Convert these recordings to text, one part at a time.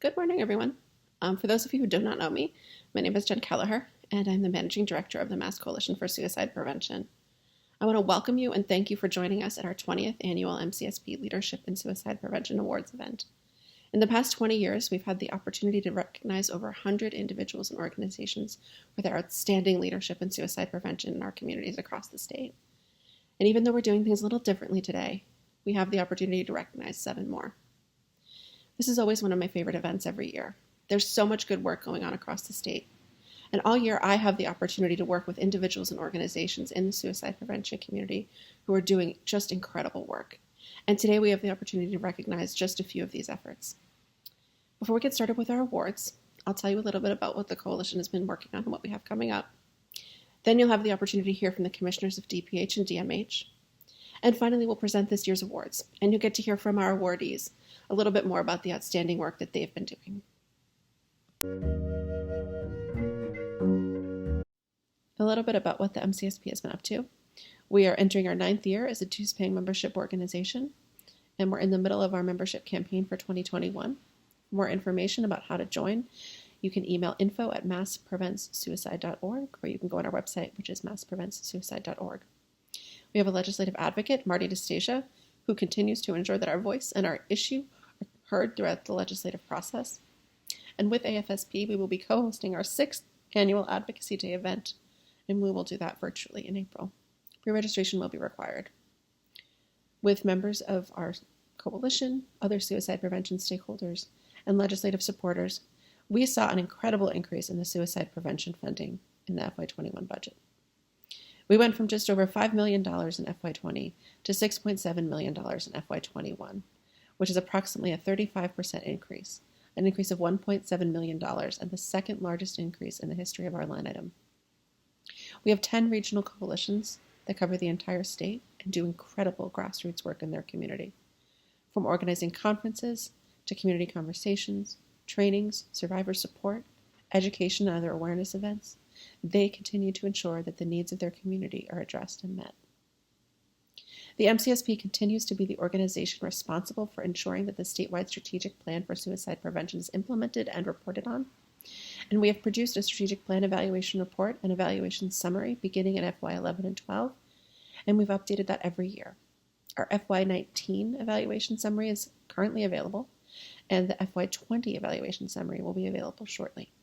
Good morning, everyone. For those of you who do not know me, my name is Jen Kelliher, and I'm the Managing Director of the Mass Coalition for Suicide Prevention. I want to welcome you and thank you for joining us at our 20th Annual MCSP Leadership in Suicide Prevention Awards event. In the past 20 years, we've had the opportunity to recognize over 100 individuals and organizations for their outstanding leadership in suicide prevention in our communities across the state. And even though we're doing things a little differently today, we have the opportunity to recognize 7 more. This is always one of my favorite events every year. There's so much good work going on across the state. And all year, I have the opportunity to work with individuals and organizations in the suicide prevention community who are doing just incredible work. And today, we have the opportunity to recognize just a few of these efforts. Before we get started with our awards, I'll tell you a little bit about what the coalition has been working on and what we have coming up. Then you'll have the opportunity to hear from the commissioners of DPH and DMH. And finally, we'll present this year's awards, and you'll get to hear from our awardees a little bit more about the outstanding work that they've been doing. A little bit about what the MCSP has been up to. We are entering our 9th year as a dues-paying membership organization, and we're in the middle of our membership campaign for 2021. For more information about how to join, you can email info@masspreventssuicide.org, or you can go on our website, which is masspreventssuicide.org. We have a legislative advocate, Marty DeStasia, who continues to ensure that our voice and our issue are heard throughout the legislative process. And with AFSP, we will be co-hosting our 6th annual Advocacy Day event, and we will do that virtually in April. Pre-registration will be required. With members of our coalition, other suicide prevention stakeholders, and legislative supporters, we saw an incredible increase in the suicide prevention funding in the FY21 budget. We went from just over $5 million in FY20 to $6.7 million in FY21, which is approximately a 35% increase, an increase of $1.7 million, and the second largest increase in the history of our line item. We have 10 regional coalitions that cover the entire state and do incredible grassroots work in their community. From organizing conferences to community conversations, trainings, survivor support, education, and other awareness events, they continue to ensure that the needs of their community are addressed and met. The MCSP continues to be the organization responsible for ensuring that the statewide strategic plan for suicide prevention is implemented and reported on. And we have produced a strategic plan evaluation report and evaluation summary beginning in FY11 and 12, and we've updated that every year. Our FY19 evaluation summary is currently available, and the FY20 evaluation summary will be available shortly.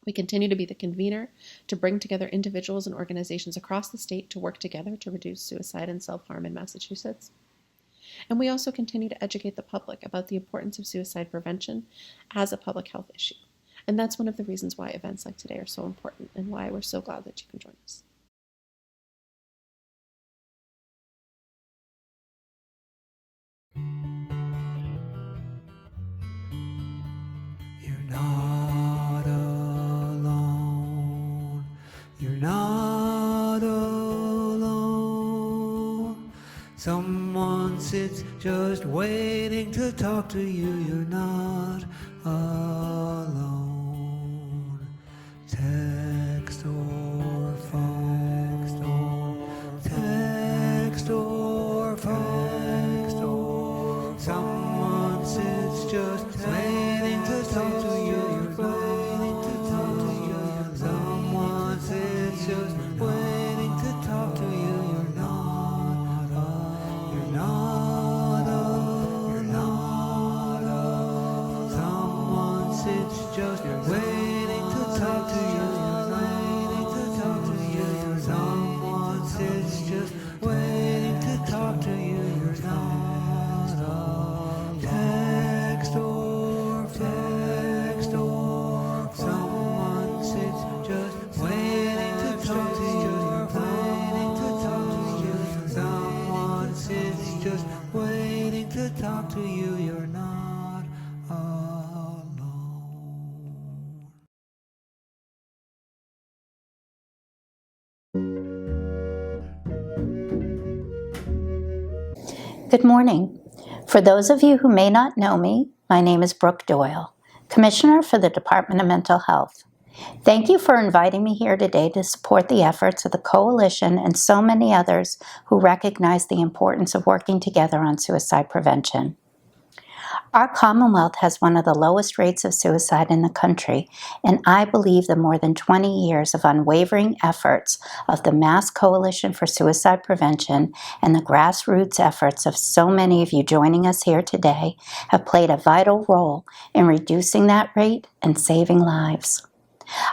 We continue to be the convener to bring together individuals and organizations across the state to work together to reduce suicide and self-harm in Massachusetts. And we also continue to educate the public about the importance of suicide prevention as a public health issue. And that's one of the reasons why events like today are so important and why we're so glad that you can join us. You're not alone. You're not alone. Someone sits just waiting to talk to you. You're not alone. Text or phone. Text or phone. Someone sits just waiting to talk to you. Waiting to talk to you. Someone sits just waiting to talk to you. You're not alone. You're not alone. You're not alone. Someone sits just waiting to talk to you. Waiting to talk to you. Someone sits just waiting to talk to you. You're not alone. Text or someone sits just waiting to talk to you. Waiting to talk to you. Someone sits just waiting to talk to you. You're not alone. Good morning. For those of you who may not know me, my name is Brooke Doyle, Commissioner for the Department of Mental Health. Thank you for inviting me here today to support the efforts of the Coalition and so many others who recognize the importance of working together on suicide prevention. Our Commonwealth has one of the lowest rates of suicide in the country, and I believe the more than 20 years of unwavering efforts of the Mass Coalition for Suicide Prevention and the grassroots efforts of so many of you joining us here today have played a vital role in reducing that rate and saving lives.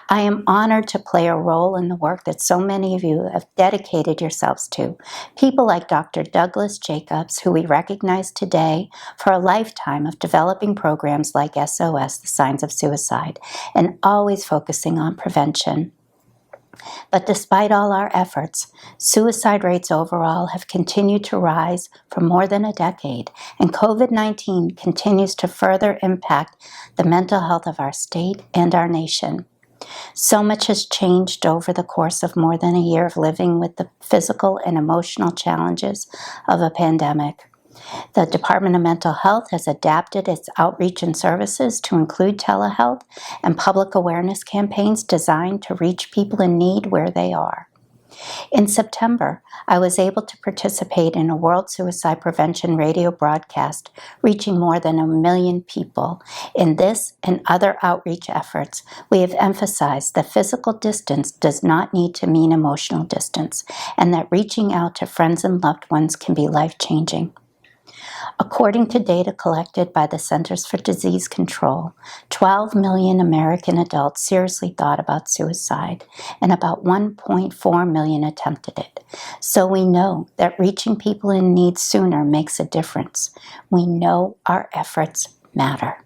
I am honored to play a role in the work that so many of you have dedicated yourselves to. People like Dr. Douglas Jacobs, who we recognize today for a lifetime of developing programs like SOS, the Signs of Suicide, and always focusing on prevention. But despite all our efforts, suicide rates overall have continued to rise for more than a decade, and COVID-19 continues to further impact the mental health of our state and our nation. So much has changed over the course of more than a year of living with the physical and emotional challenges of a pandemic. The Department of Mental Health has adapted its outreach and services to include telehealth and public awareness campaigns designed to reach people in need where they are. In September, I was able to participate in a World Suicide Prevention radio broadcast, reaching more than 1 million people. In this and other outreach efforts, we have emphasized that physical distance does not need to mean emotional distance, and that reaching out to friends and loved ones can be life-changing. According to data collected by the Centers for Disease Control, 12 million American adults seriously thought about suicide, and about 1.4 million attempted it. So we know that reaching people in need sooner makes a difference. We know our efforts matter.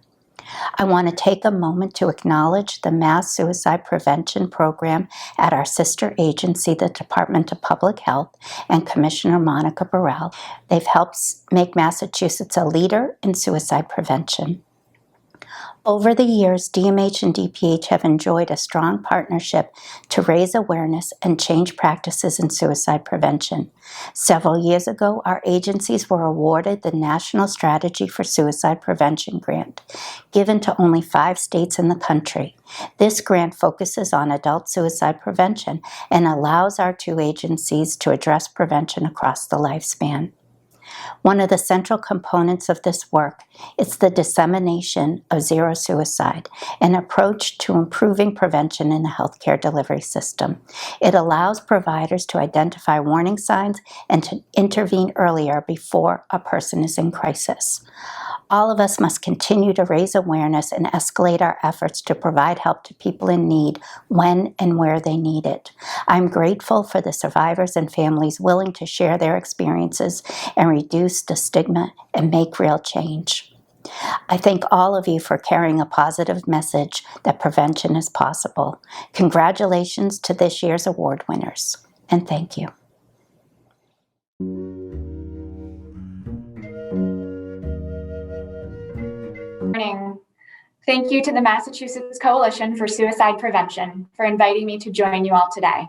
I want to take a moment to acknowledge the Mass Suicide Prevention Program at our sister agency, the Department of Public Health, and Commissioner Monica Burrell. They've helped make Massachusetts a leader in suicide prevention. Over the years, DMH and DPH have enjoyed a strong partnership to raise awareness and change practices in suicide prevention. Several years ago, our agencies were awarded the National Strategy for Suicide Prevention grant, given to only 5 states in the country. This grant focuses on adult suicide prevention and allows our 2 agencies to address prevention across the lifespan. One of the central components of this work is the dissemination of zero suicide, an approach to improving prevention in the healthcare delivery system. It allows providers to identify warning signs and to intervene earlier before a person is in crisis. All of us must continue to raise awareness and escalate our efforts to provide help to people in need when and where they need it. I'm grateful for the survivors and families willing to share their experiences and reduce the stigma and make real change. I thank all of you for carrying a positive message that prevention is possible. Congratulations to this year's award winners, and thank you. Morning. Thank you to the Massachusetts Coalition for Suicide Prevention for inviting me to join you all today.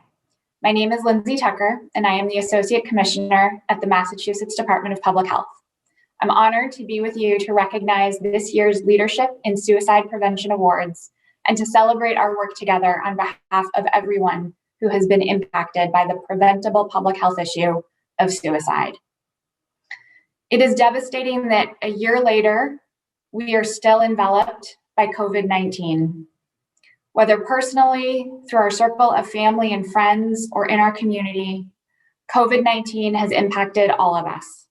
My name is Lindsay Tucker, and I am the Associate Commissioner at the Massachusetts Department of Public Health. I'm honored to be with you to recognize this year's Leadership in Suicide Prevention Awards and to celebrate our work together on behalf of everyone who has been impacted by the preventable public health issue of suicide. It is devastating that a year later, we are still enveloped by COVID-19. Whether personally, through our circle of family and friends, or in our community, COVID-19 has impacted all of us.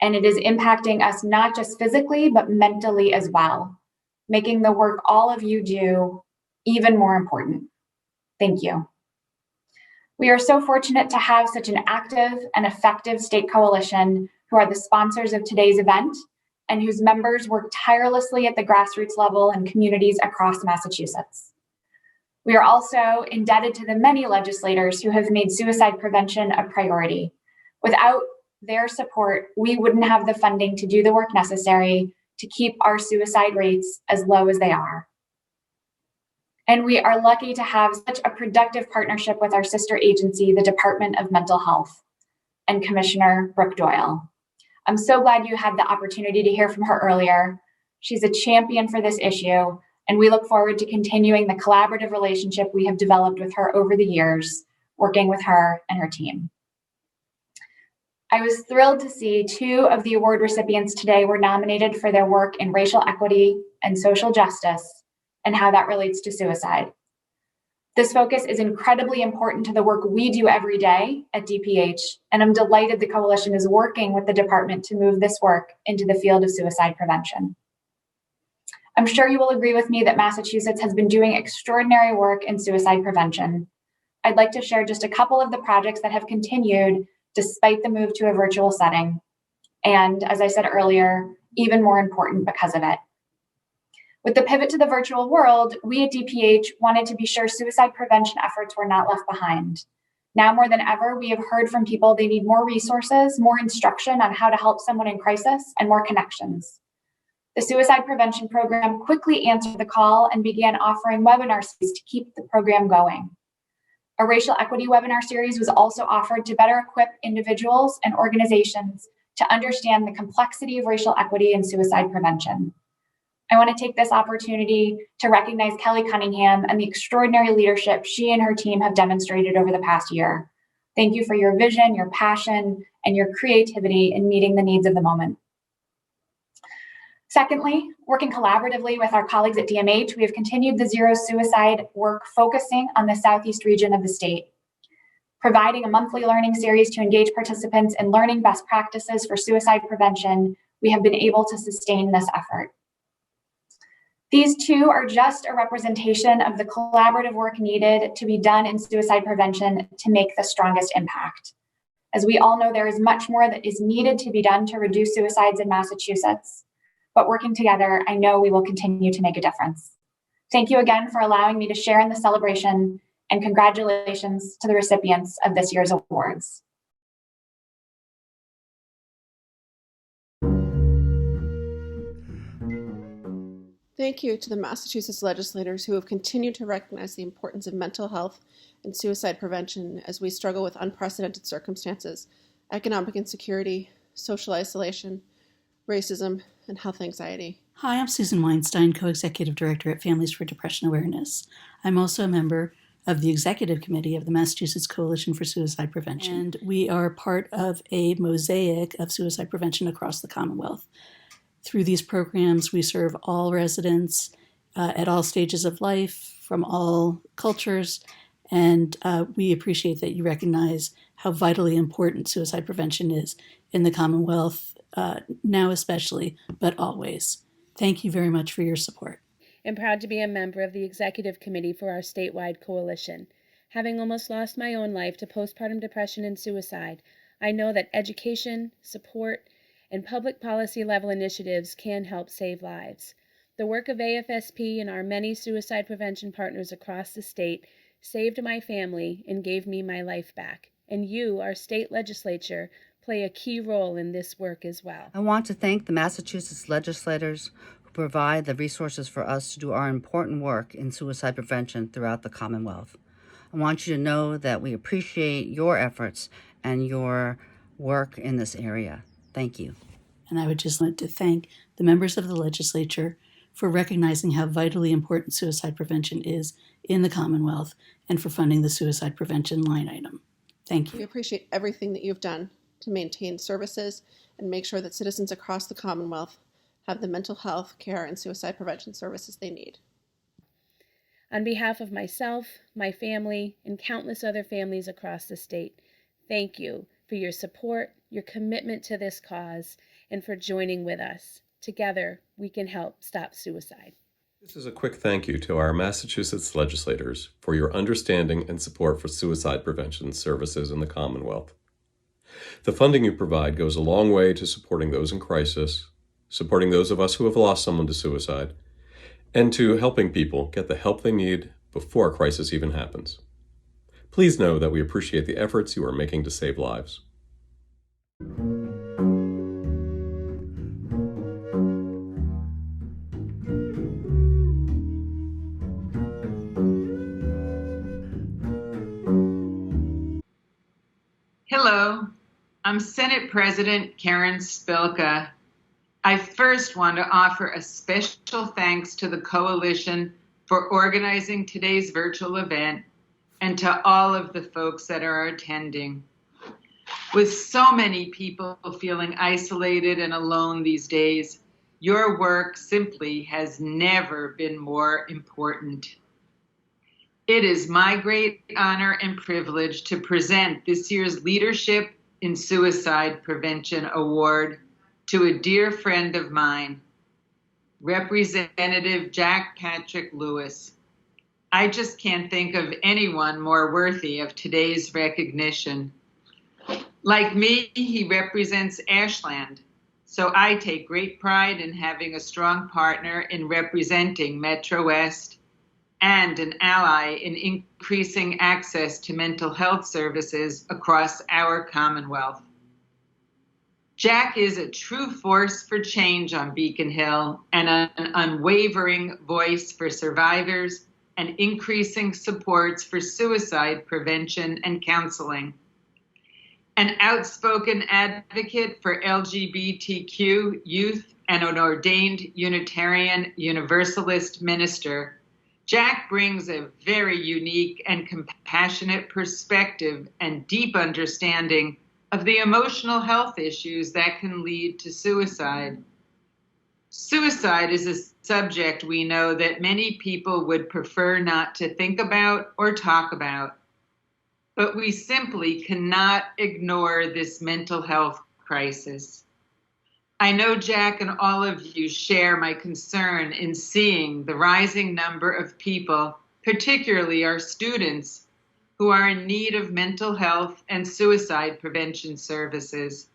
And it is impacting us not just physically, but mentally as well, making the work all of you do even more important. Thank you. We are so fortunate to have such an active and effective state coalition who are the sponsors of today's event and whose members work tirelessly at the grassroots level in communities across Massachusetts. We are also indebted to the many legislators who have made suicide prevention a priority. Without their support, we wouldn't have the funding to do the work necessary to keep our suicide rates as low as they are. And we are lucky to have such a productive partnership with our sister agency, the Department of Mental Health, and Commissioner Brooke Doyle. I'm so glad you had the opportunity to hear from her earlier. She's a champion for this issue, and we look forward to continuing the collaborative relationship we have developed with her over the years, working with her and her team. I was thrilled to see 2 of the award recipients today were nominated for their work in racial equity and social justice and how that relates to suicide. This focus is incredibly important to the work we do every day at DPH, and I'm delighted the coalition is working with the department to move this work into the field of suicide prevention. I'm sure you will agree with me that Massachusetts has been doing extraordinary work in suicide prevention. I'd like to share just a couple of the projects that have continued despite the move to a virtual setting, and as I said earlier, even more important because of it. With the pivot to the virtual world, we at DPH wanted to be sure suicide prevention efforts were not left behind. Now more than ever, we have heard from people they need more resources, more instruction on how to help someone in crisis, and more connections. The suicide prevention program quickly answered the call and began offering webinar series to keep the program going. A racial equity webinar series was also offered to better equip individuals and organizations to understand the complexity of racial equity and suicide prevention. I want to take this opportunity to recognize Kelly Cunningham and the extraordinary leadership she and her team have demonstrated over the past year. Thank you for your vision, your passion, and your creativity in meeting the needs of the moment. Secondly, working collaboratively with our colleagues at DMH, we have continued the Zero Suicide work focusing on the Southeast region of the state. Providing a monthly learning series to engage participants in learning best practices for suicide prevention, we have been able to sustain this effort. These 2 are just a representation of the collaborative work needed to be done in suicide prevention to make the strongest impact. As we all know, there is much more that is needed to be done to reduce suicides in Massachusetts, but working together, I know we will continue to make a difference. Thank you again for allowing me to share in the celebration, and congratulations to the recipients of this year's awards. Thank you to the Massachusetts legislators who have continued to recognize the importance of mental health and suicide prevention as we struggle with unprecedented circumstances, economic insecurity, social isolation, racism, and health anxiety. Hi, I'm Susan Weinstein, Co-Executive Director at Families for Depression Awareness. I'm also a member of the Executive Committee of the Massachusetts Coalition for Suicide Prevention, and we are part of a mosaic of suicide prevention across the Commonwealth. Through these programs, we serve all residents at all stages of life, from all cultures, and we appreciate that you recognize how vitally important suicide prevention is in the Commonwealth, now especially, but always. Thank you very much for your support. I'm proud to be a member of the Executive Committee for our statewide coalition. Having almost lost my own life to postpartum depression and suicide, I know that education, support, and public policy level initiatives can help save lives. The work of AFSP and our many suicide prevention partners across the state saved my family and gave me my life back. And you, our state legislature, play a key role in this work as well. I want to thank the Massachusetts legislators who provide the resources for us to do our important work in suicide prevention throughout the Commonwealth. I want you to know that we appreciate your efforts and your work in this area. Thank you. And I would just like to thank the members of the legislature for recognizing how vitally important suicide prevention is in the Commonwealth and for funding the suicide prevention line item. Thank you. We appreciate everything that you've done to maintain services and make sure that citizens across the Commonwealth have the mental health care and suicide prevention services they need. On behalf of myself, my family, and countless other families across the state, thank you for your support, your commitment to this cause, and for joining with us. Together, we can help stop suicide. This is a quick thank you to our Massachusetts legislators for your understanding and support for suicide prevention services in the Commonwealth. The funding you provide goes a long way to supporting those in crisis, supporting those of us who have lost someone to suicide, and to helping people get the help they need before a crisis even happens. Please know that we appreciate the efforts you are making to save lives. Hello, I'm Senate President Karen Spilka. I first want to offer a special thanks to the Coalition for organizing today's virtual event and to all of the folks that are attending. With so many people feeling isolated and alone these days, your work simply has never been more important. It is my great honor and privilege to present this year's Leadership in Suicide Prevention Award to a dear friend of mine, Representative Jack Patrick Lewis. I just can't think of anyone more worthy of today's recognition. Like me, he represents Ashland, so I take great pride in having a strong partner in representing Metro West and an ally in increasing access to mental health services across our Commonwealth. Jack is a true force for change on Beacon Hill and an unwavering voice for survivors and increasing supports for suicide prevention and counseling. An outspoken advocate for LGBTQ youth and an ordained Unitarian Universalist minister, Jack brings a very unique and compassionate perspective and deep understanding of the emotional health issues that can lead to suicide. Suicide is a subject we know that many people would prefer not to think about or talk about. But we simply cannot ignore this mental health crisis. I know Jack and all of you share my concern in seeing the rising number of people, particularly our students, who are in need of mental health and suicide prevention services.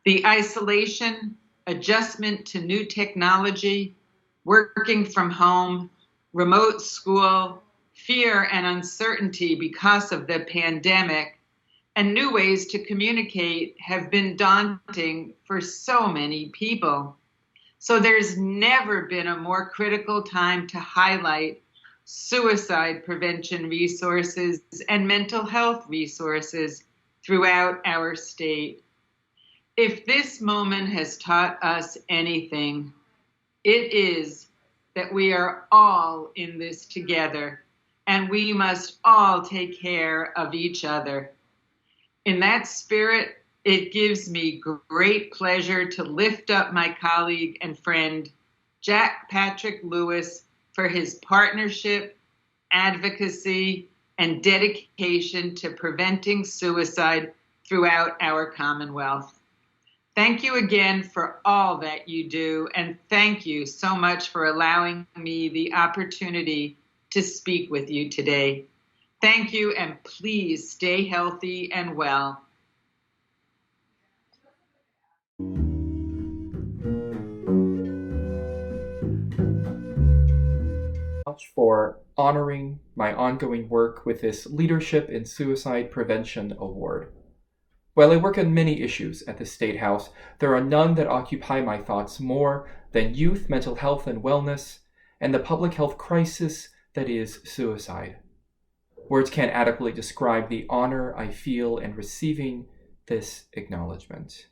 The isolation, adjustment to new technology, working from home, remote school, fear and uncertainty because of the pandemic, and new ways to communicate have been daunting for so many people. So there's never been a more critical time to highlight suicide prevention resources and mental health resources throughout our state. If this moment has taught us anything, it is that we are all in this together, and we must all take care of each other. In that spirit, it gives me great pleasure to lift up my colleague and friend, Jack Patrick Lewis, for his partnership, advocacy, and dedication to preventing suicide throughout our Commonwealth. Thank you again for all that you do, and thank you so much for allowing me the opportunity to speak with you today. Thank you, and please stay healthy and well. For honoring my ongoing work with this Leadership in Suicide Prevention Award. While I work on many issues at the State House, there are none that occupy my thoughts more than youth mental health and wellness and the public health crisis that is suicide. Words can't adequately describe the honor I feel in receiving this acknowledgement.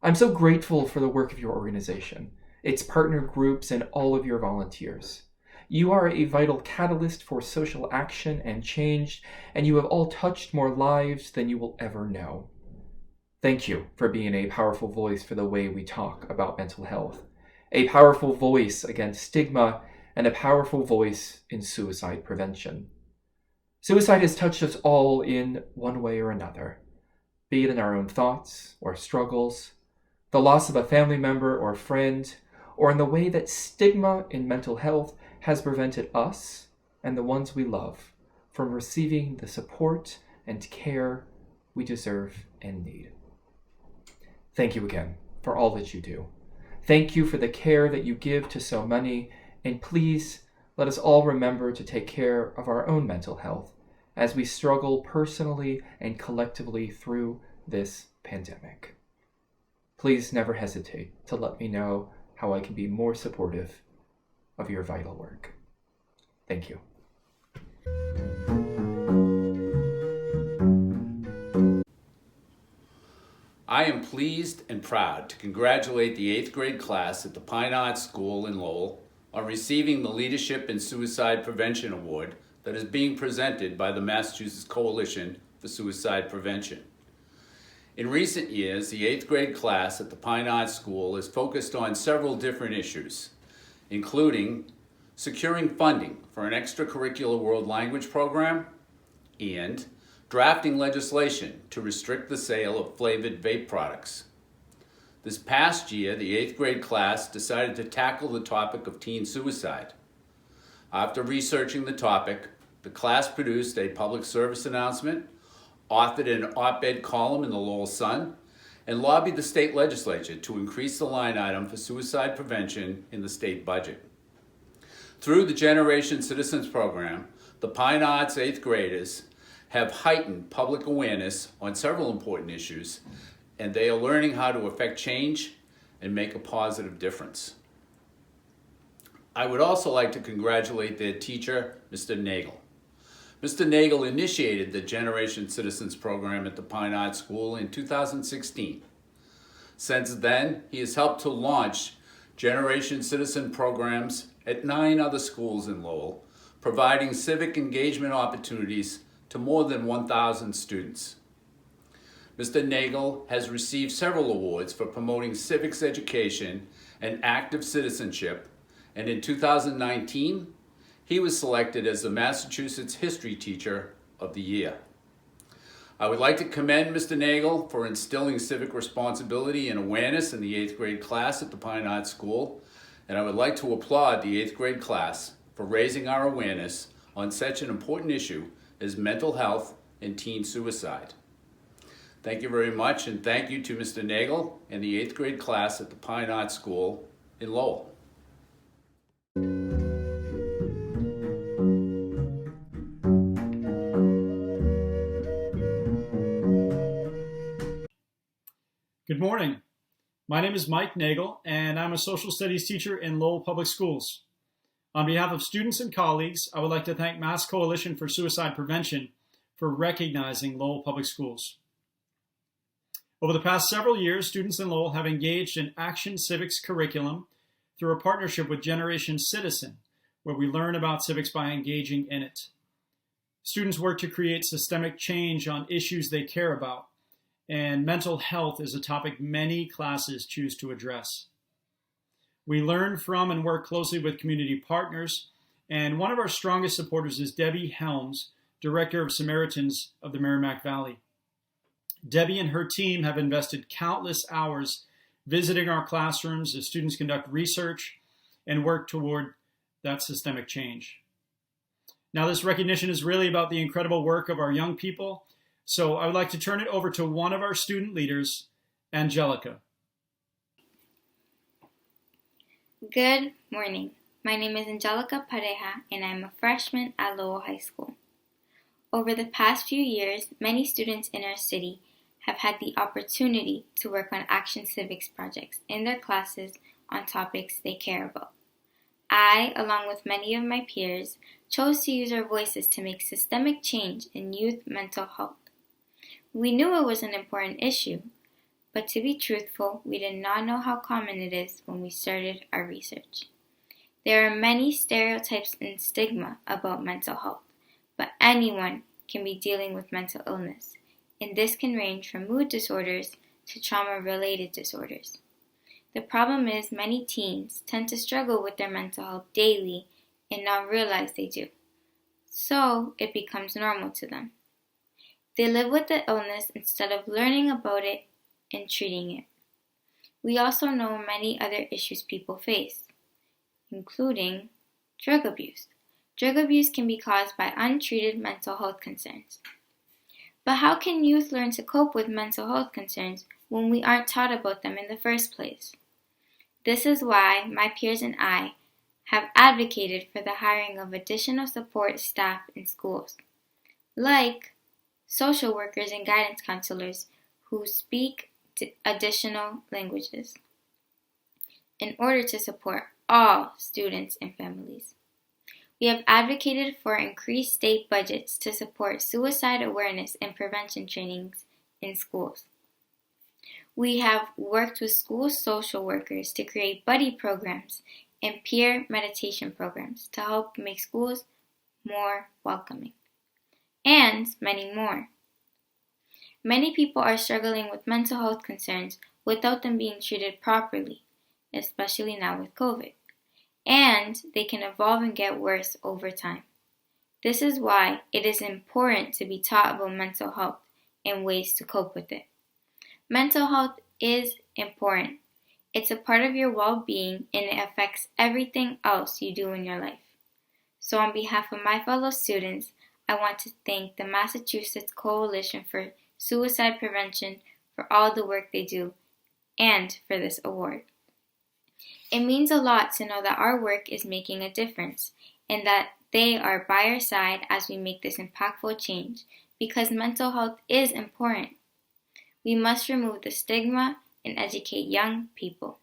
I'm so grateful for the work of your organization, its partner groups, and all of your volunteers. You are a vital catalyst for social action and change, and you have all touched more lives than you will ever know. Thank you for being a powerful voice for the way we talk about mental health, a powerful voice against stigma, and a powerful voice in suicide prevention. Suicide has touched us all in one way or another, be it in our own thoughts or struggles, the loss of a family member or friend, or in the way that stigma in mental health has prevented us and the ones we love from receiving the support and care we deserve and need. Thank you again for all that you do. Thank you for the care that you give to so many, and please let us all remember to take care of our own mental health as we struggle personally and collectively through this pandemic. Please never hesitate to let me know how I can be more supportive of your vital work. Thank you. I am pleased and proud to congratulate the 8th grade class at the Pine Arts School in Lowell on receiving the Leadership in Suicide Prevention Award that is being presented by the Massachusetts Coalition for Suicide Prevention. In recent years, the 8th grade class at the Pine Arts School is focused on several different issues, including securing funding for an extracurricular world language program and drafting legislation to restrict the sale of flavored vape products. This past year, the 8th grade class decided to tackle the topic of teen suicide. After researching the topic, the class produced a public service announcement, authored an op-ed column in the Lowell Sun, and lobbied the state legislature to increase the line item for suicide prevention in the state budget. Through the Generation Citizens program, the Pine Arts 8th graders have heightened public awareness on several important issues, and they are learning how to affect change and make a positive difference. I would also like to congratulate their teacher, Mr. Nagel. Mr. Nagel initiated the Generation Citizens program at the Pine Arts School in 2016. Since then, he has helped to launch Generation Citizen programs at 9 other schools in Lowell, providing civic engagement opportunities to more than 1,000 students. Mr. Nagel has received several awards for promoting civics education and active citizenship, and in 2019, he was selected as the Massachusetts History Teacher of the Year. I would like to commend Mr. Nagel for instilling civic responsibility and awareness in the 8th grade class at the Pine Arts School, and I would like to applaud the 8th grade class for raising our awareness on such an important issue as mental health and teen suicide. Thank you very much, and thank you to Mr. Nagel and the 8th grade class at the Pine Arts School in Lowell. Good morning. My name is Mike Nagel, and I'm a social studies teacher in Lowell Public Schools. On behalf of students and colleagues, I would like to thank Mass Coalition for Suicide Prevention for recognizing Lowell Public Schools. Over the past several years, students in Lowell have engaged in Action Civics curriculum through a partnership with Generation Citizen, where we learn about civics by engaging in it. Students work to create systemic change on issues they care about, and mental health is a topic many classes choose to address. We learn from and work closely with community partners, and one of our strongest supporters is Debbie Helms, Director of Samaritans of the Merrimack Valley. Debbie and her team have invested countless hours visiting our classrooms as students conduct research and work toward that systemic change. Now, this recognition is really about the incredible work of our young people, so I would like to turn it over to one of our student leaders, Angelica. Good morning. My name is Angelica Pareja, and I'm a freshman at Lowell High School. Over the past few years, many students in our city have had the opportunity to work on Action Civics projects in their classes on topics they care about. I, along with many of my peers, chose to use our voices to make systemic change in youth mental health. We knew it was an important issue, but to be truthful, we did not know how common it is when we started our research. There are many stereotypes and stigma about mental health, but anyone can be dealing with mental illness, and this can range from mood disorders to trauma-related disorders. The problem is many teens tend to struggle with their mental health daily and not realize they do, so it becomes normal to them. They live with the illness instead of learning about it and treating it. We also know many other issues people face, including drug abuse. Drug abuse can be caused by untreated mental health concerns. But how can youth learn to cope with mental health concerns when we aren't taught about them in the first place? This is why my peers and I have advocated for the hiring of additional support staff in schools, like social workers and guidance counselors who speak additional languages, in order to support all students and families. We have advocated for increased state budgets to support suicide awareness and prevention trainings in schools. We have worked with school social workers to create buddy programs and peer meditation programs to help make schools more welcoming, and many more. Many people are struggling with mental health concerns without them being treated properly, especially now with COVID. And they can evolve and get worse over time. This is why it is important to be taught about mental health and ways to cope with it. Mental health is important. It's a part of your well-being and it affects everything else you do in your life. So on behalf of my fellow students, I want to thank the Massachusetts Coalition for Suicide Prevention for all the work they do and for this award. It means a lot to know that our work is making a difference and that they are by our side as we make this impactful change because mental health is important. We must remove the stigma and educate young people.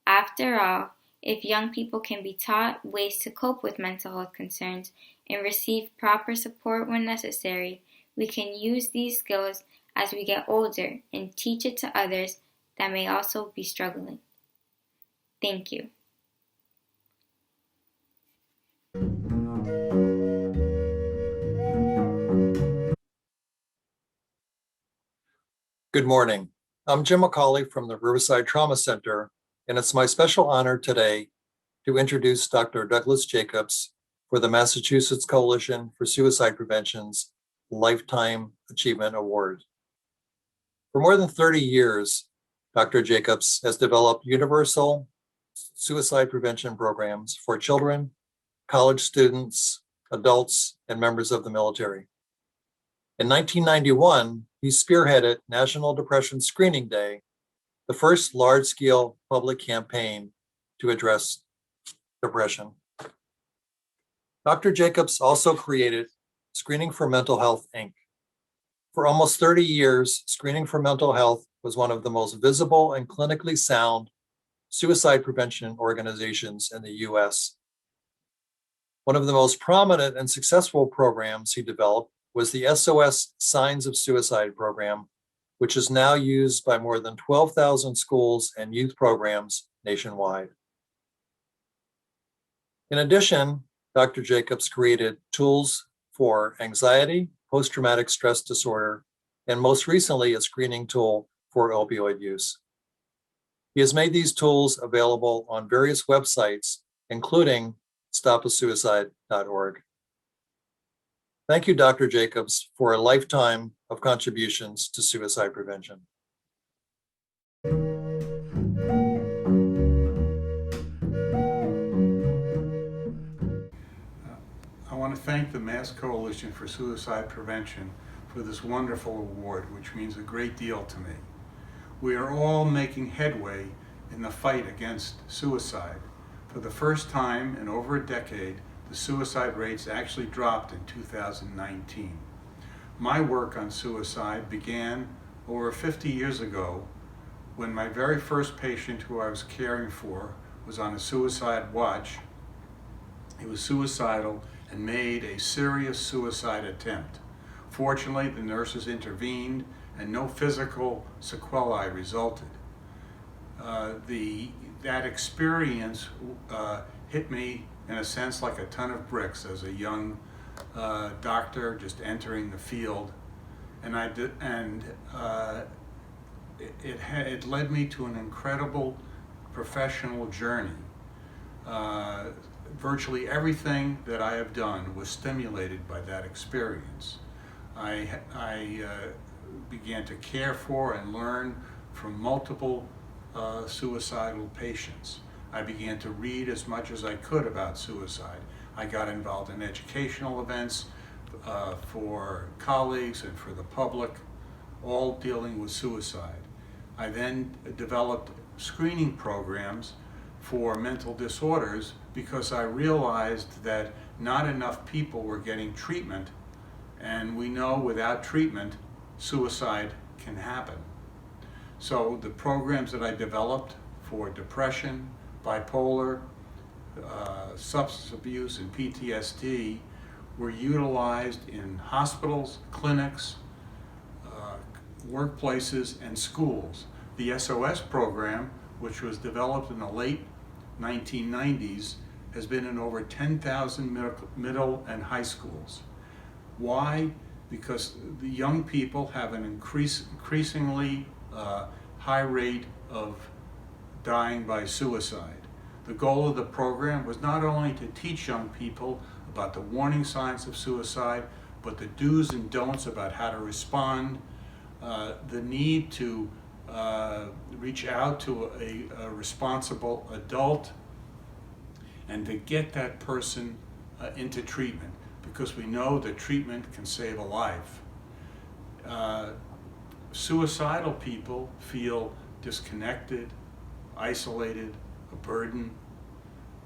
After all, if young people can be taught ways to cope with mental health concerns and receive proper support when necessary, we can use these skills as we get older and teach it to others that may also be struggling. Thank you. Good morning. I'm Jim McCauley from the Riverside Trauma Center, and it's my special honor today to introduce Dr. Douglas Jacobs for the Massachusetts Coalition for Suicide Prevention's Lifetime Achievement Award. For more than 30 years, Dr. Jacobs has developed universal suicide prevention programs for children, college students, adults, and members of the military. In 1991, he spearheaded National Depression Screening Day, the first large-scale public campaign to address depression. Dr. Jacobs also created Screening for Mental Health, Inc. For almost 30 years, Screening for Mental Health was one of the most visible and clinically sound suicide prevention organizations in the US. One of the most prominent and successful programs he developed was the SOS Signs of Suicide program, which is now used by more than 12,000 schools and youth programs nationwide. In addition, Dr. Jacobs created tools for anxiety, post-traumatic stress disorder, and most recently, a screening tool for opioid use. He has made these tools available on various websites, including stopasuicide.org. Thank you, Dr. Jacobs, for a lifetime of contributions to suicide prevention. I want to thank the Mass Coalition for Suicide Prevention for this wonderful award, which means a great deal to me. We are all making headway in the fight against suicide. For the first time in over a decade, the suicide rates actually dropped in 2019. My work on suicide began over 50 years ago when my very first patient who I was caring for was on a suicide watch. He was suicidal and made a serious suicide attempt. Fortunately, the nurses intervened and no physical sequelae resulted. That experience hit me in a sense like a ton of bricks as a young doctor just entering the field, and it led me to an incredible professional journey. Virtually everything that I have done was stimulated by that experience. I began to care for and learn from multiple suicidal patients. I began to read as much as I could about suicide. I got involved in educational events for colleagues and for the public, all dealing with suicide. I then developed screening programs for mental disorders because I realized that not enough people were getting treatment, and we know without treatment, suicide can happen. So the programs that I developed for depression, bipolar, substance abuse, and PTSD were utilized in hospitals, clinics, workplaces, and schools. The SOS program, which was developed in the late 1990s, has been in over 10,000 middle and high schools. Why? because the young people have an increasingly high rate of dying by suicide. The goal of the program was not only to teach young people about the warning signs of suicide, but the do's and don'ts about how to respond, the need to reach out to a responsible adult, and to get that person into treatment, because we know that treatment can save a life. Suicidal people feel disconnected, isolated, a burden,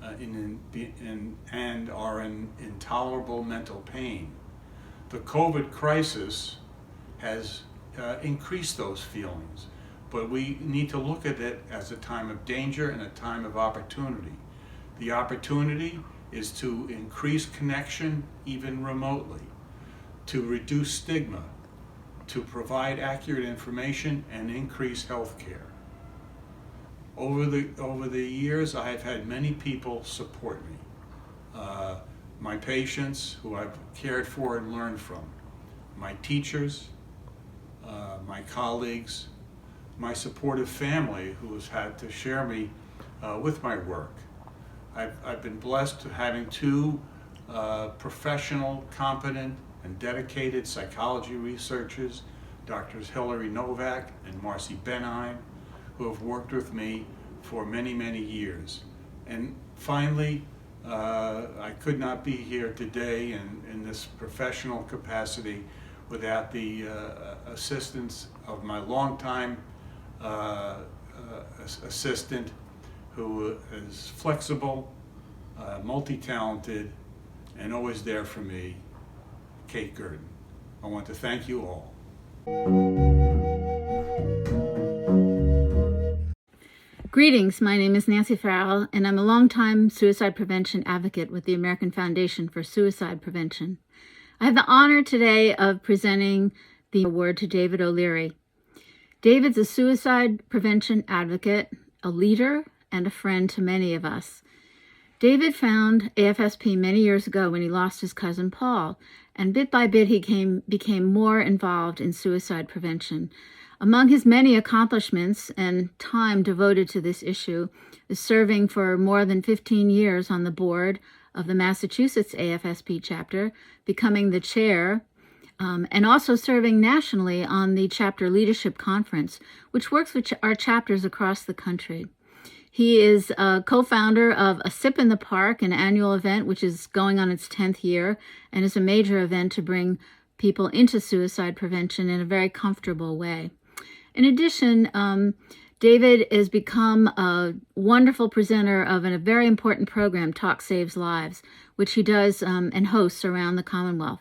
and are in intolerable mental pain. The COVID crisis has increased those feelings, but we need to look at it as a time of danger and a time of opportunity. The opportunity is to increase connection, even remotely, to reduce stigma, to provide accurate information, and increase health care. Over the years, I have had many people support me. My patients, who I've cared for and learned from, my teachers, my colleagues, my supportive family, who has had to share me with my work. I've been blessed to having two professional, competent, and dedicated psychology researchers, Drs. Hilary Novak and Marcy Benheim, who have worked with me for many, many years. And finally, I could not be here today in this professional capacity without the assistance of my longtime assistant, who is flexible, multi-talented, and always there for me, Kate Gurdon. I want to thank you all. Greetings, my name is Nancy Farrell, and I'm a longtime suicide prevention advocate with the American Foundation for Suicide Prevention. I have the honor today of presenting the award to David O'Leary. David's a suicide prevention advocate, a leader, and a friend to many of us. David found AFSP many years ago when he lost his cousin Paul, and bit by bit he became more involved in suicide prevention. Among his many accomplishments and time devoted to this issue is serving for more than 15 years on the board of the Massachusetts AFSP chapter, becoming the chair, and also serving nationally on the Chapter Leadership Conference, which works with our chapters across the country. He is a co-founder of A Sip in the Park, an annual event which is going on its 10th year and is a major event to bring people into suicide prevention in a very comfortable way. In addition, David has become a wonderful presenter of a very important program, Talk Saves Lives, which he does and hosts around the Commonwealth.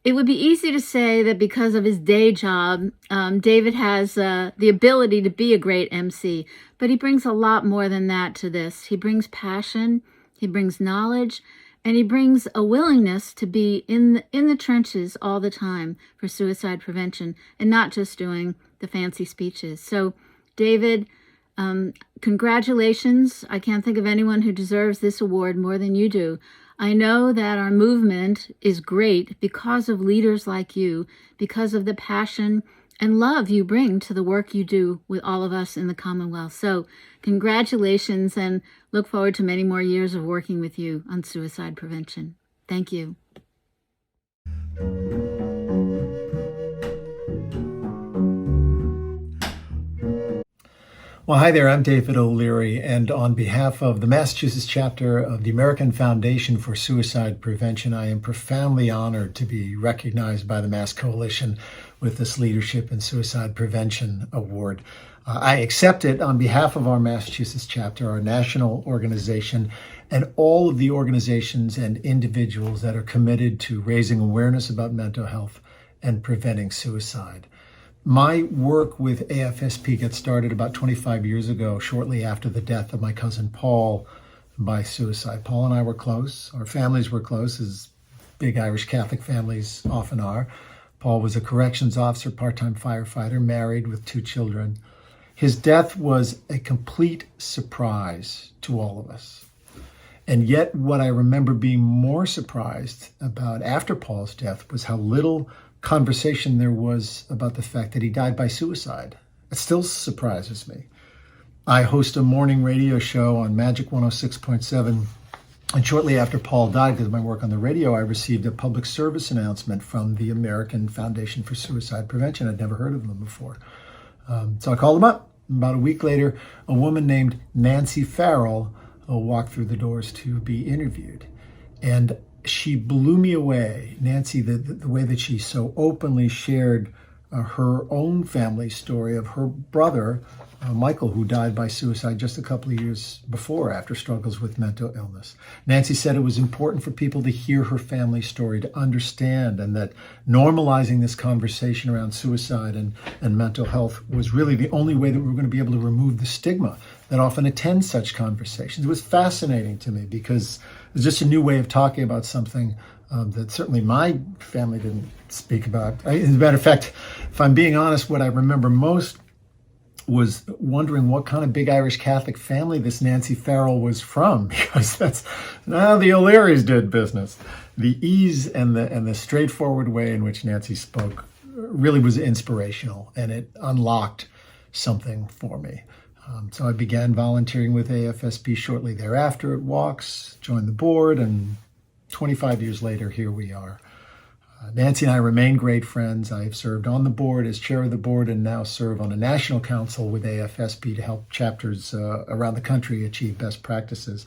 It would be easy to say that because of his day job, David has the ability to be a great MC, but he brings a lot more than that to this. He brings passion, he brings knowledge, and he brings a willingness to be in the trenches all the time for suicide prevention and not just doing the fancy speeches. So, David, congratulations. I can't think of anyone who deserves this award more than you do. I know that our movement is great because of leaders like you, because of the passion and love you bring to the work you do with all of us in the Commonwealth. So congratulations, and look forward to many more years of working with you on suicide prevention. Thank you. Well, hi there, I'm David O'Leary, and on behalf of the Massachusetts chapter of the American Foundation for Suicide Prevention, I am profoundly honored to be recognized by the Mass Coalition with this Leadership in Suicide Prevention Award. I accept it on behalf of our Massachusetts chapter, our national organization, and all of the organizations and individuals that are committed to raising awareness about mental health and preventing suicide. My work with AFSP got started about 25 years ago, shortly after the death of my cousin Paul by suicide. Paul and I were close. Our families were close, as big Irish Catholic families often are. Paul was a corrections officer, part-time firefighter, married with 2 children. His death was a complete surprise to all of us. And yet what I remember being more surprised about after Paul's death was how little conversation there was about the fact that he died by suicide. It still surprises me. I host a morning radio show on Magic 106.7, and shortly after Paul died, because of my work on the radio, I received a public service announcement from the American Foundation for Suicide Prevention. I'd never heard of them before. So I called them up. About a week later, a woman named Nancy Farrell walked through the doors to be interviewed. And she blew me away. Nancy, the way that she so openly shared her own family story of her brother, Michael, who died by suicide just a couple of years before after struggles with mental illness. Nancy said it was important for people to hear her family story, to understand, and that normalizing this conversation around suicide and mental health was really the only way that we were going to be able to remove the stigma that often attends such conversations. It was fascinating to me because it was just a new way of talking about something that certainly my family didn't speak about. As a matter of fact, if I'm being honest, what I remember most was wondering what kind of big Irish Catholic family this Nancy Farrell was from, because that's how the O'Learys did business. The ease and the straightforward way in which Nancy spoke really was inspirational, and it unlocked something for me. So I began volunteering with AFSP shortly thereafter at Walks, joined the board, and 25 years later, here we are. Nancy and I remain great friends. I have served on the board as chair of the board and now serve on a national council with AFSP to help chapters around the country achieve best practices.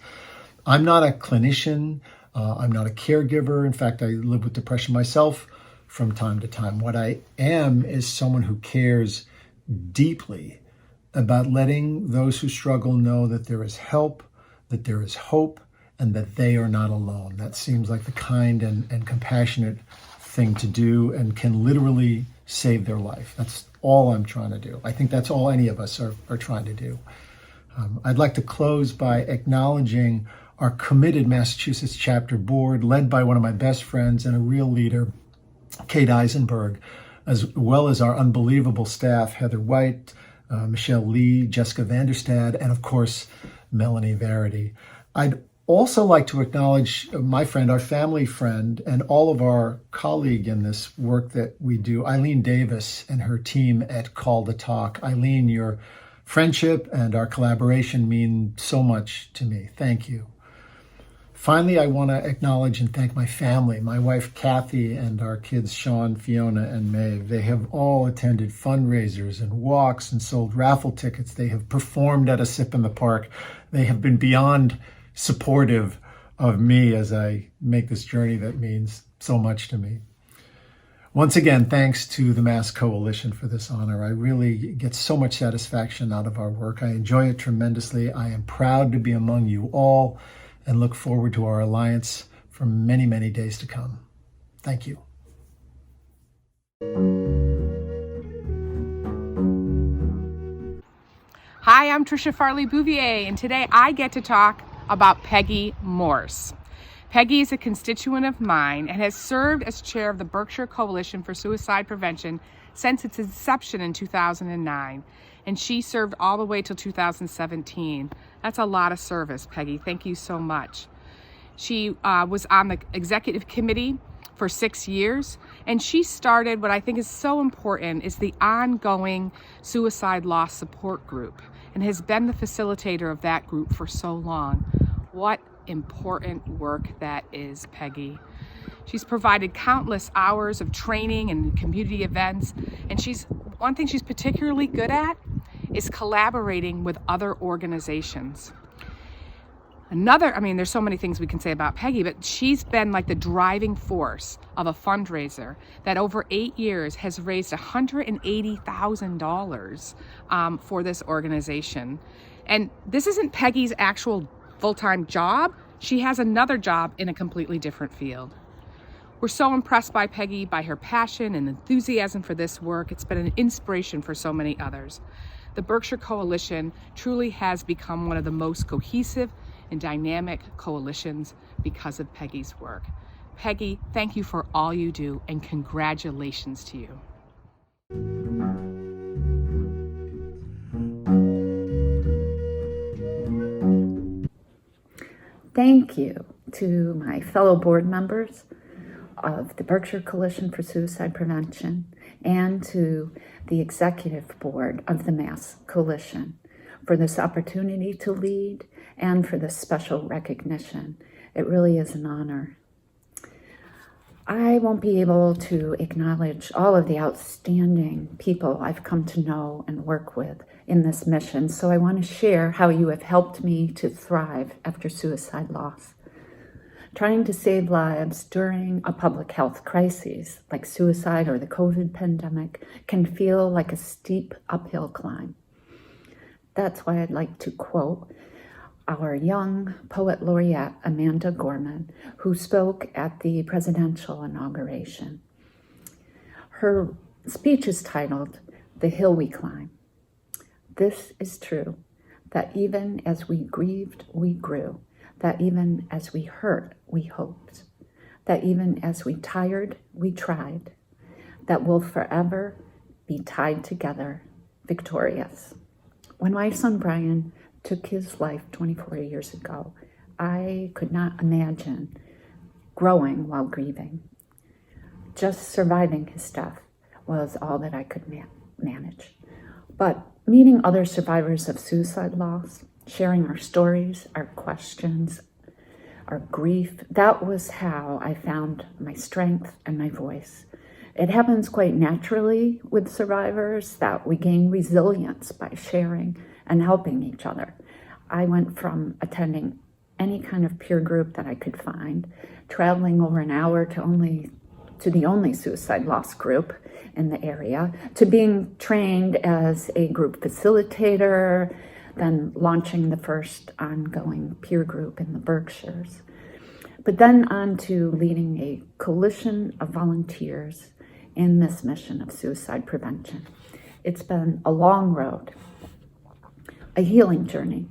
I'm not a clinician. I'm not a caregiver. In fact, I live with depression myself from time to time. What I am is someone who cares deeply about letting those who struggle know that there is help, that there is hope, and that they are not alone. That seems like the kind and compassionate thing to do and can literally save their life. That's all I'm trying to do. I think that's all any of us are trying to do. I'd like to close by acknowledging our committed Massachusetts chapter board, led by one of my best friends and a real leader, Kate Eisenberg, as well as our unbelievable staff, Heather White, Michelle Lee, Jessica Vanderstad, and of course, Melanie Verity. I'd also like to acknowledge my friend, our family friend, and all of our colleague in this work that we do, Eileen Davis and her team at Call to Talk. Eileen, your friendship and our collaboration mean so much to me. Thank you. Finally, I want to acknowledge and thank my family, my wife, Kathy, and our kids, Sean, Fiona, and Maeve. They have all attended fundraisers and walks and sold raffle tickets. They have performed at a sip in the park. They have been beyond supportive of me as I make this journey that means so much to me. Once again, thanks to the Mass Coalition for this honor. I really get so much satisfaction out of our work. I enjoy it tremendously. I am proud to be among you all and look forward to our alliance for many, many days to come. Thank you. Hi, I'm Tricia Farley-Bouvier, and today I get to talk about Peggy Morse. Peggy is a constituent of mine and has served as chair of the Berkshire Coalition for Suicide Prevention since its inception in 2009, and she served all the way till 2017. That's a lot of service, Peggy. Thank you so much. She was on the executive committee for 6 years, and she started what I think is so important is the ongoing suicide loss support group, and has been the facilitator of that group for so long. What important work that is, Peggy. She's provided countless hours of training and community events, and one thing she's particularly good at is collaborating with other organizations. There's so many things we can say about Peggy, but she's been like the driving force of a fundraiser that over 8 years has raised $180,000 for this organization. And this isn't Peggy's actual full-time job. She has another job in a completely different field. We're so impressed by Peggy, by her passion and enthusiasm for this work. It's been an inspiration for so many others. The Berkshire Coalition truly has become one of the most cohesive and dynamic coalitions because of Peggy's work. Peggy, thank you for all you do, and congratulations to you. Thank you to my fellow board members, of the Berkshire Coalition for Suicide Prevention and to the Executive Board of the Mass Coalition for this opportunity to lead and for this special recognition. It really is an honor. I won't be able to acknowledge all of the outstanding people I've come to know and work with in this mission, so I want to share how you have helped me to thrive after suicide loss. Trying to save lives during a public health crisis like suicide or the COVID pandemic can feel like a steep uphill climb. That's why I'd like to quote our young poet laureate, Amanda Gorman, who spoke at the presidential inauguration. Her speech is titled, "The Hill We Climb." This is true, that even as we grieved, we grew, that even as we hurt, we hoped, that even as we tired, we tried, that we'll forever be tied together, victorious. When my son Brian took his life 24 years ago, I could not imagine growing while grieving. Just surviving his death was all that I could manage. But meeting other survivors of suicide loss, sharing our stories, our questions, our grief, that was how I found my strength and my voice. It happens quite naturally with survivors that we gain resilience by sharing and helping each other. I went from attending any kind of peer group that I could find, traveling over an hour to the only suicide loss group in the area, to being trained as a group facilitator, then launching the first ongoing peer group in the Berkshires. But then on to leading a coalition of volunteers in this mission of suicide prevention. It's been a long road, a healing journey.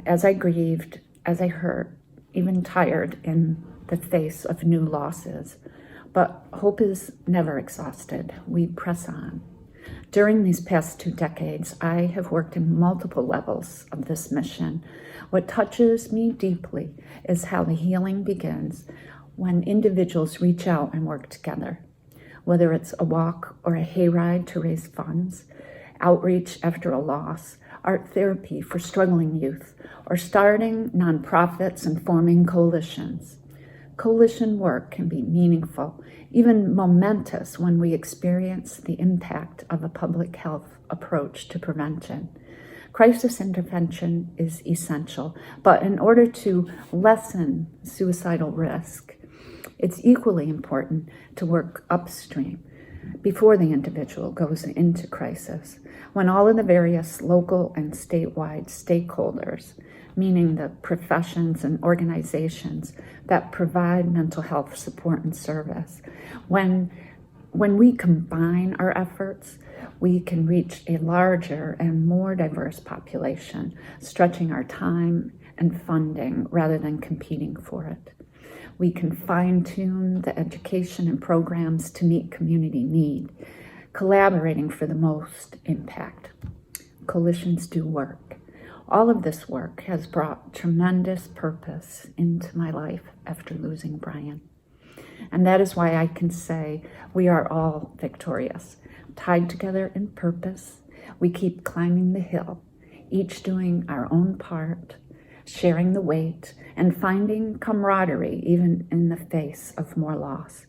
As I grieved, as I hurt, even tired in the face of new losses, but hope is never exhausted. We press on. During these past 2 decades, I have worked in multiple levels of this mission. What touches me deeply is how the healing begins when individuals reach out and work together. Whether it's a walk or a hayride to raise funds, outreach after a loss, art therapy for struggling youth, or starting nonprofits and forming coalitions. Coalition work can be meaningful, even momentous when we experience the impact of a public health approach to prevention. Crisis intervention is essential, but in order to lessen suicidal risk, it's equally important to work upstream before the individual goes into crisis, when all of the various local and statewide stakeholders, meaning the professions and organizations that provide mental health support and service, when we combine our efforts, we can reach a larger and more diverse population, stretching our time and funding rather than competing for it. We can fine-tune the education and programs to meet community need, collaborating for the most impact. Coalitions do work. All of this work has brought tremendous purpose into my life after losing Brian. And that is why I can say we are all victorious, tied together in purpose. We keep climbing the hill, each doing our own part, sharing the weight, and finding camaraderie even in the face of more loss.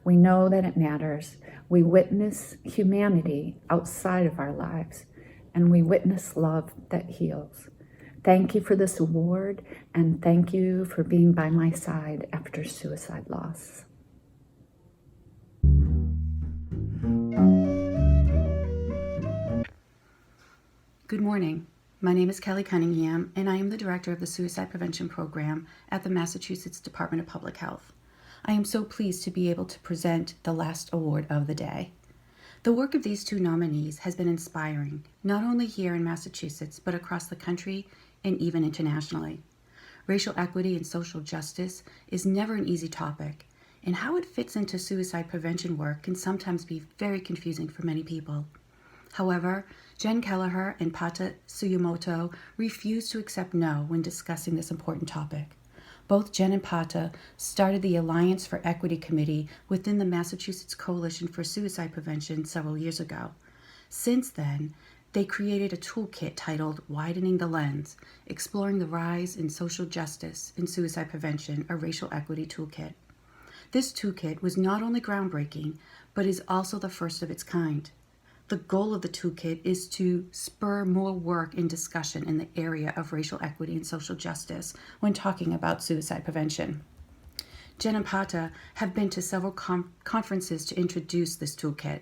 We know that it matters. We witness humanity outside of our lives, and we witness love that heals. Thank you for this award, and thank you for being by my side after suicide loss. Good morning. My name is Kelly Cunningham, and I am the Director of the Suicide Prevention Program at the Massachusetts Department of Public Health. I am so pleased to be able to present the last award of the day. The work of these 2 nominees has been inspiring, not only here in Massachusetts, but across the country and even internationally. Racial equity and social justice is never an easy topic, and how it fits into suicide prevention work can sometimes be very confusing for many people. However, Jen Kelliher and Suyemoto refused to accept no when discussing this important topic. Both Jen and Pata started the Alliance for Equity Committee within the Massachusetts Coalition for Suicide Prevention several years ago. Since then, they created a toolkit titled Widening the Lens, Exploring the Rise in Social Justice in Suicide Prevention, a Racial Equity Toolkit. This toolkit was not only groundbreaking, but is also the first of its kind. The goal of the toolkit is to spur more work and discussion in the area of racial equity and social justice when talking about suicide prevention. Jen and Pata have been to several conferences to introduce this toolkit.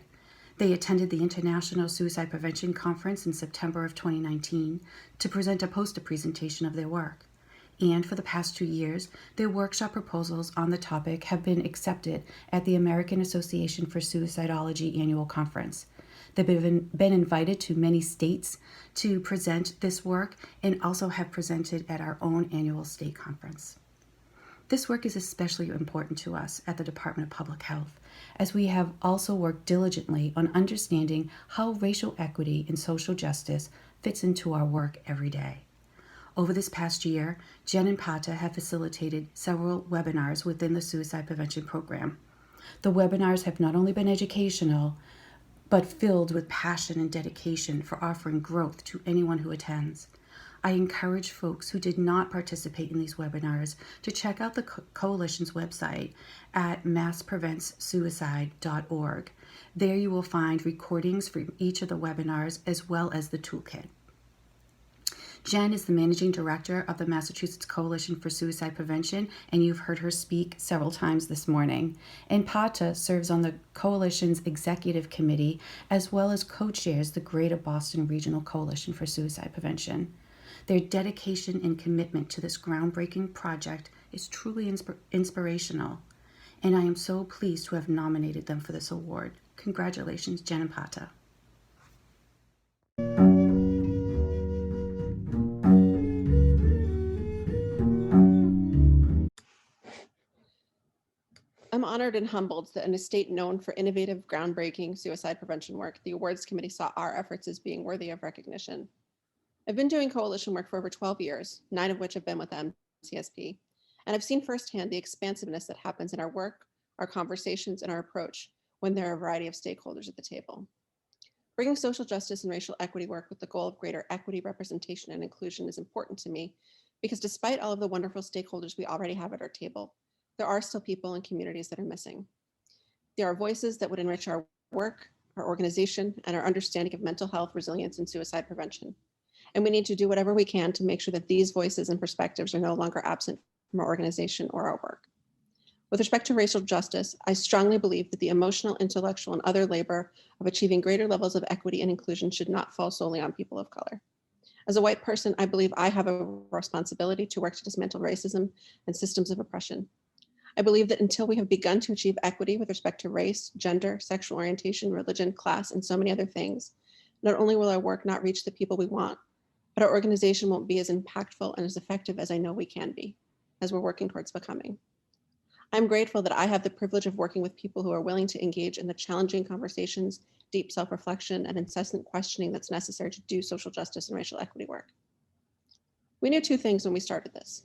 They attended the International Suicide Prevention Conference in September of 2019 to present a poster presentation of their work. And for the past 2 years, their workshop proposals on the topic have been accepted at the American Association for Suicidology Annual Conference. They've been invited to many states to present this work and also have presented at our own annual state conference. This work is especially important to us at the Department of Public Health, as we have also worked diligently on understanding how racial equity and social justice fits into our work every day. Over this past year, Jen and Pata have facilitated several webinars within the suicide prevention program. The webinars have not only been educational, but filled with passion and dedication for offering growth to anyone who attends. I encourage folks who did not participate in these webinars to check out the Coalition's website at masspreventsuicide.org. There you will find recordings from each of the webinars as well as the toolkit. Jen is the Managing Director of the Massachusetts Coalition for Suicide Prevention, and you've heard her speak several times this morning. And Pata serves on the Coalition's Executive Committee, as well as co-chairs the Greater Boston Regional Coalition for Suicide Prevention. Their dedication and commitment to this groundbreaking project is truly inspirational, and I am so pleased to have nominated them for this award. Congratulations, Jen and Pata. I'm honored and humbled that in a state known for innovative, groundbreaking suicide prevention work, the awards committee saw our efforts as being worthy of recognition. I've been doing coalition work for over 12 years, 9 of which have been with MCSP, and I've seen firsthand the expansiveness that happens in our work, our conversations, and our approach when there are a variety of stakeholders at the table. Bringing social justice and racial equity work with the goal of greater equity, representation, and inclusion is important to me because despite all of the wonderful stakeholders we already have at our table, there are still people and communities that are missing. There are voices that would enrich our work, our organization, and our understanding of mental health, resilience, and suicide prevention. And we need to do whatever we can to make sure that these voices and perspectives are no longer absent from our organization or our work. With respect to racial justice, I strongly believe that the emotional, intellectual, and other labor of achieving greater levels of equity and inclusion should not fall solely on people of color. As a white person, I believe I have a responsibility to work to dismantle racism and systems of oppression. I believe that until we have begun to achieve equity with respect to race, gender, sexual orientation, religion, class, and so many other things, not only will our work not reach the people we want, but our organization won't be as impactful and as effective as I know we can be, as we're working towards becoming. I'm grateful that I have the privilege of working with people who are willing to engage in the challenging conversations, deep self-reflection, and incessant questioning that's necessary to do social justice and racial equity work. We knew 2 things when we started this.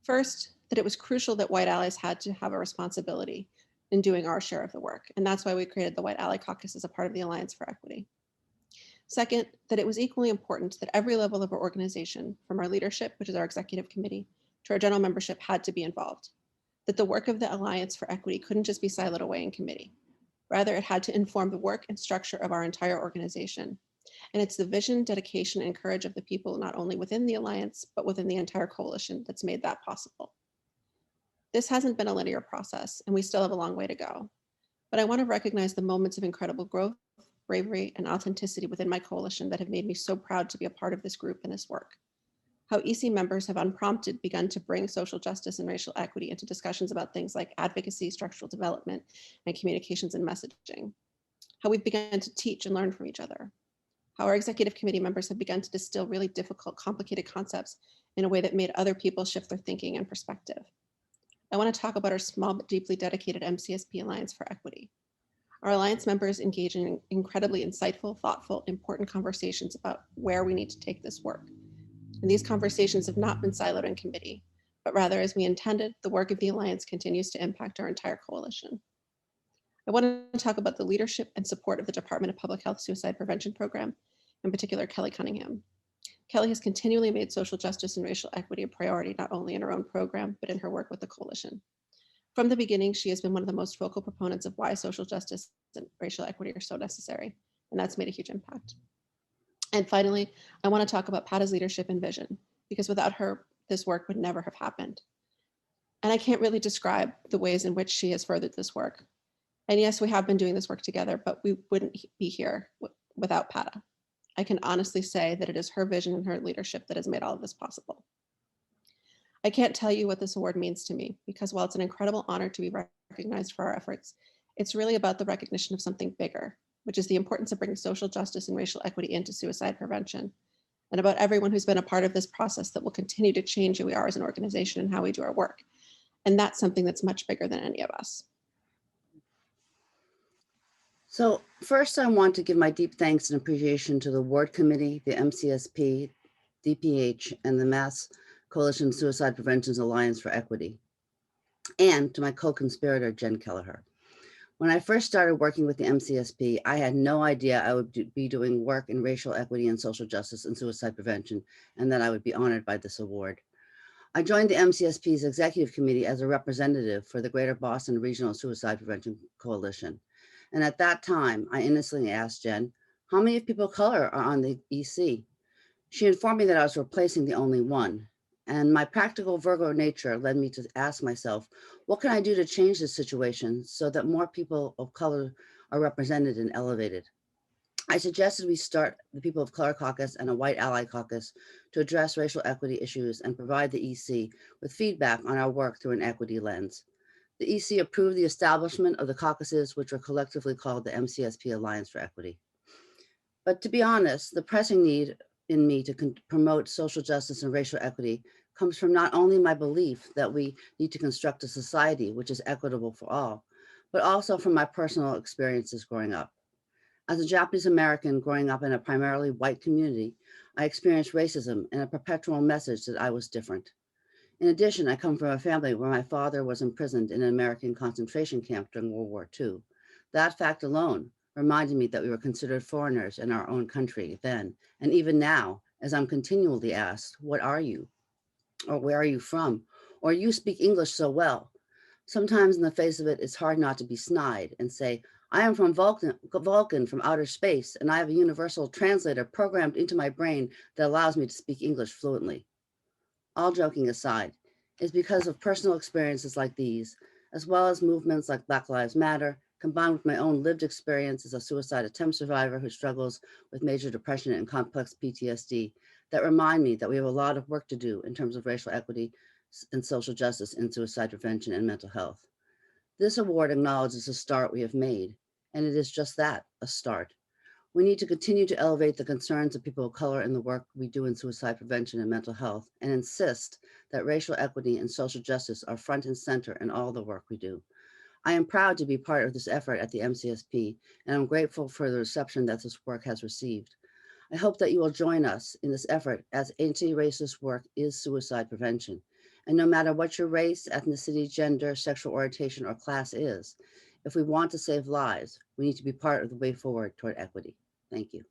First, that it was crucial that white allies had to have a responsibility in doing our share of the work, and that's why we created the White Ally Caucus as a part of the Alliance for Equity. Second, that it was equally important that every level of our organization, from our leadership, which is our executive committee, to our general membership, had to be involved. That the work of the Alliance for Equity couldn't just be siloed away in committee. Rather, it had to inform the work and structure of our entire organization. And it's the vision, dedication, and courage of the people not only within the Alliance, but within the entire coalition that's made that possible. This hasn't been a linear process, and we still have a long way to go. But I want to recognize the moments of incredible growth, bravery, and authenticity within my coalition that have made me so proud to be a part of this group and this work. How EC members have unprompted begun to bring social justice and racial equity into discussions about things like advocacy, structural development, and communications and messaging. How we've begun to teach and learn from each other. How our executive committee members have begun to distill really difficult, complicated concepts in a way that made other people shift their thinking and perspective. I want to talk about our small but deeply dedicated MCSP Alliance for Equity. Our Alliance members engage in incredibly insightful, thoughtful, important conversations about where we need to take this work. And these conversations have not been siloed in committee, but rather as we intended, the work of the Alliance continues to impact our entire coalition. I want to talk about the leadership and support of the Department of Public Health Suicide Prevention Program, in particular, Kelly Cunningham. Kelly has continually made social justice and racial equity a priority, not only in her own program, but in her work with the coalition. From the beginning, she has been one of the most vocal proponents of why social justice and racial equity are so necessary, and that's made a huge impact. And finally, I want to talk about Pata's leadership and vision, because without her, this work would never have happened. And I can't really describe the ways in which she has furthered this work. And yes, we have been doing this work together, but we wouldn't be here without Pata. I can honestly say that it is her vision and her leadership that has made all of this possible. I can't tell you what this award means to me, because while it's an incredible honor to be recognized for our efforts, it's really about the recognition of something bigger, which is the importance of bringing social justice and racial equity into suicide prevention, and about everyone who's been a part of this process that will continue to change who we are as an organization and how we do our work. And that's something that's much bigger than any of us. So first, I want to give my deep thanks and appreciation to the award committee, the MCSP, DPH, and the Mass Coalition Suicide Prevention's Alliance for Equity, and to my co-conspirator, Jen Kelliher. When I first started working with the MCSP, I had no idea I would be doing work in racial equity and social justice and suicide prevention, and that I would be honored by this award. I joined the MCSP's executive committee as a representative for the Greater Boston Regional Suicide Prevention Coalition. And at that time, I innocently asked Jen, how many people of color are on the EC? She informed me that I was replacing the only one. And my practical Virgo nature led me to ask myself, what can I do to change this situation so that more people of color are represented and elevated? I suggested we start the People of Color Caucus and a White Ally Caucus to address racial equity issues and provide the EC with feedback on our work through an equity lens. The EC approved the establishment of the caucuses, which are collectively called the MCSP Alliance for Equity. But to be honest, the pressing need in me to promote social justice and racial equity comes from not only my belief that we need to construct a society which is equitable for all, but also from my personal experiences growing up. As a Japanese American growing up in a primarily white community, I experienced racism and a perpetual message that I was different. In addition, I come from a family where my father was imprisoned in an American concentration camp during World War II. That fact alone reminded me that we were considered foreigners in our own country then, and even now, as I'm continually asked, what are you? Or where are you from? Or you speak English so well. Sometimes in the face of it, it's hard not to be snide and say, I am from Vulcan from outer space, and I have a universal translator programmed into my brain that allows me to speak English fluently. All joking aside, it's because of personal experiences like these, as well as movements like Black Lives Matter, combined with my own lived experience as a suicide attempt survivor who struggles with major depression and complex PTSD, that remind me that we have a lot of work to do in terms of racial equity and social justice in suicide prevention and mental health. This award acknowledges the start we have made, and it is just that, a start. We need to continue to elevate the concerns of people of color in the work we do in suicide prevention and mental health, and insist that racial equity and social justice are front and center in all the work we do. I am proud to be part of this effort at the MCSP, and I'm grateful for the reception that this work has received. I hope that you will join us in this effort, as anti-racist work is suicide prevention. And no matter what your race, ethnicity, gender, sexual orientation, or class is, if we want to save lives, we need to be part of the way forward toward equity. Thank you.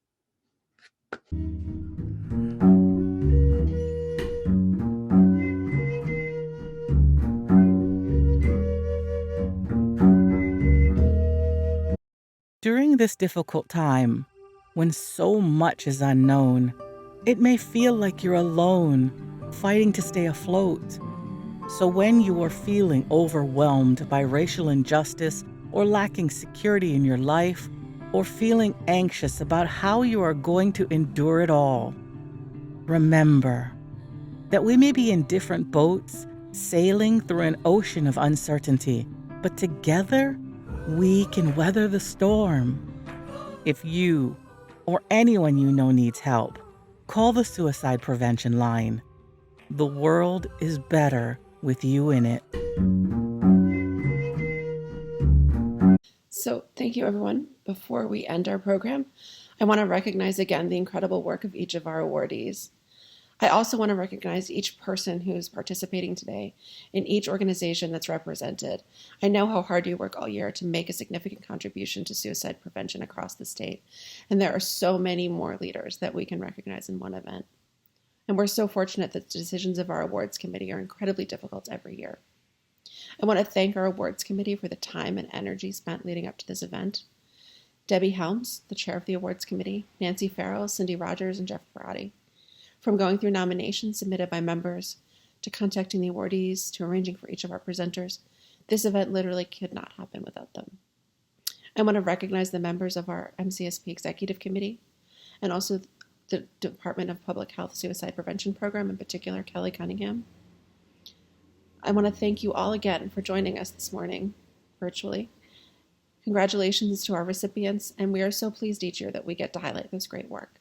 During this difficult time, when so much is unknown, it may feel like you're alone, fighting to stay afloat. So when you are feeling overwhelmed by racial injustice or lacking security in your life, or feeling anxious about how you are going to endure it all, remember that we may be in different boats, sailing through an ocean of uncertainty, but together we can weather the storm. If you or anyone you know needs help, call the Suicide Prevention Line. The world is better with you in it. So thank you, everyone. Before we end our program, I want to recognize again the incredible work of each of our awardees. I also want to recognize each person who is participating today in each organization that's represented. I know how hard you work all year to make a significant contribution to suicide prevention across the state, and there are so many more leaders that we can recognize in one event. And we're so fortunate that the decisions of our awards committee are incredibly difficult every year. I want to thank our awards committee for the time and energy spent leading up to this event. Debbie Helms, the chair of the awards committee, Nancy Farrell, Cindy Rogers, and Jeff Parati. From going through nominations submitted by members, to contacting the awardees, to arranging for each of our presenters, this event literally could not happen without them. I want to recognize the members of our MCSP Executive Committee, and also the Department of Public Health Suicide Prevention Program, in particular Kelly Cunningham. I want to thank you all again for joining us this morning, virtually. Congratulations to our recipients, and we are so pleased each year that we get to highlight this great work.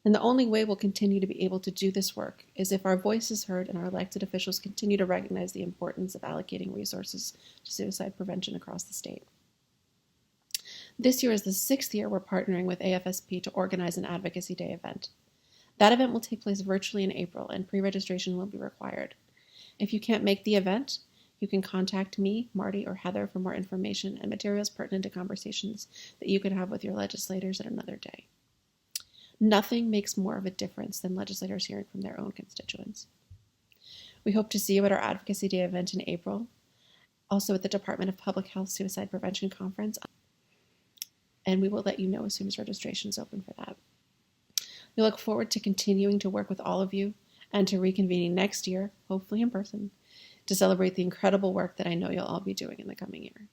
And the only way we'll continue to be able to do this work is if our voice is heard and our elected officials continue to recognize the importance of allocating resources to suicide prevention across the state. This year is the 6th year we're partnering with AFSP to organize an Advocacy Day event. That event will take place virtually in April, and pre-registration will be required. If you can't make the event, you can contact me, Marty, or Heather for more information and materials pertinent to conversations that you could have with your legislators at another day. Nothing makes more of a difference than legislators hearing from their own constituents. We hope to see you at our Advocacy Day event in April, also at the Department of Public Health Suicide Prevention Conference, and we will let you know as soon as registration is open for that. We look forward to continuing to work with all of you and to reconvening next year, hopefully in person, to celebrate the incredible work that I know you'll all be doing in the coming year.